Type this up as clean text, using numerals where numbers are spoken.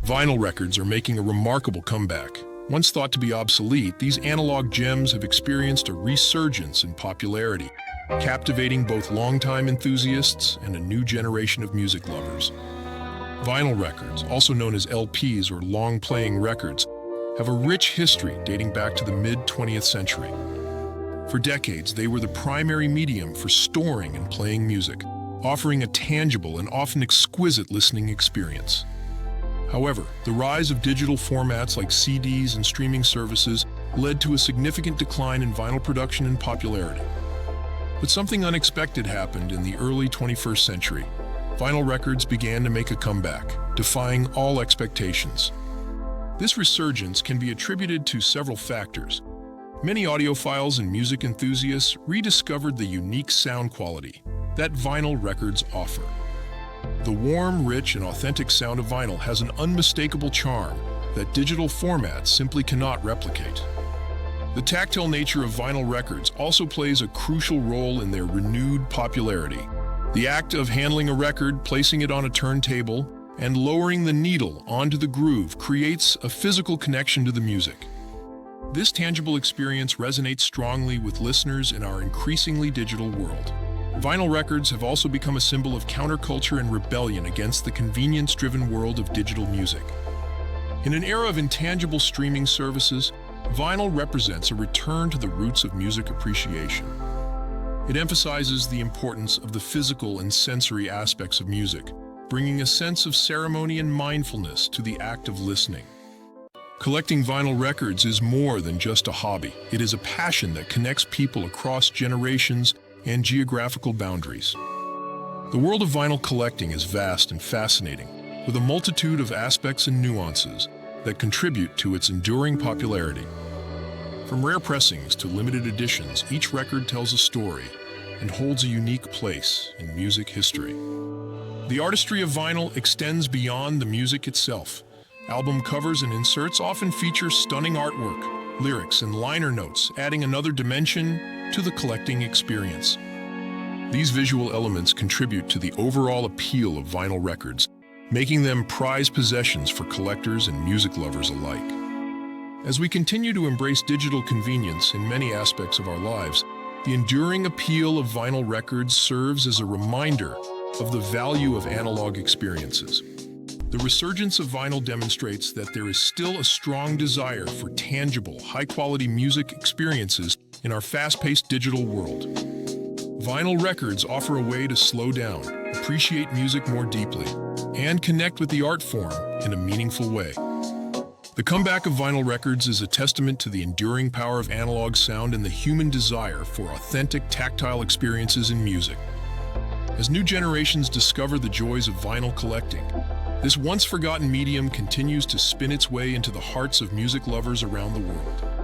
Vinyl records are making a remarkable comeback. Once thought to be obsolete, these analog gems have experienced a resurgence in popularity, captivating both longtime enthusiasts and a new generation of music lovers. Vinyl records, also known as LPs or long-playing records, have a rich history dating back to the mid-20th century. For decades, they were the primary medium for storing and playing music, offering a tangible and often exquisite listening experience. However, the rise of digital formats like CDs and streaming services led to a significant decline in vinyl production and popularity. But something unexpected happened in the early 21st century. Vinyl records began to make a comeback, defying all expectations. This resurgence can be attributed to several factors. Many audiophiles and music enthusiasts rediscovered the unique sound quality that vinyl records offer. The warm, rich, and authentic sound of vinyl has an unmistakable charm that digital formats simply cannot replicate. The tactile nature of vinyl records also plays a crucial role in their renewed popularity. The act of handling a record, placing it on a turntable, and lowering the needle onto the groove creates a physical connection to the music. This tangible experience resonates strongly with listeners in our increasingly digital world. Vinyl records have also become a symbol of counterculture and rebellion against the convenience-driven world of digital music. In an era of intangible streaming services, vinyl represents a return to the roots of music appreciation. It emphasizes the importance of the physical and sensory aspects of music, bringing a sense of ceremony and mindfulness to the act of listening. Collecting vinyl records is more than just a hobby. It is a passion that connects people across generations and geographical boundaries. The world of vinyl collecting is vast and fascinating, with a multitude of aspects and nuances that contribute to its enduring popularity. From rare pressings to limited editions, each record tells a story and holds a unique place in music history. The artistry of vinyl extends beyond the music itself. Album covers and inserts often feature stunning artwork, lyrics, and liner notes, adding another dimension to the collecting experience. These visual elements contribute to the overall appeal of vinyl records, making them prized possessions for collectors and music lovers alike. As we continue to embrace digital convenience in many aspects of our lives, the enduring appeal of vinyl records serves as a reminder of the value of analog experiences. The resurgence of vinyl demonstrates that there is still a strong desire for tangible, high-quality music experiences in our fast-paced digital world. Vinyl records offer a way to slow down, appreciate music more deeply, and connect with the art form in a meaningful way. The comeback of vinyl records is a testament to the enduring power of analog sound and the human desire for authentic, tactile experiences in music. As new generations discover the joys of vinyl collecting, this once-forgotten medium continues to spin its way into the hearts of music lovers around the world.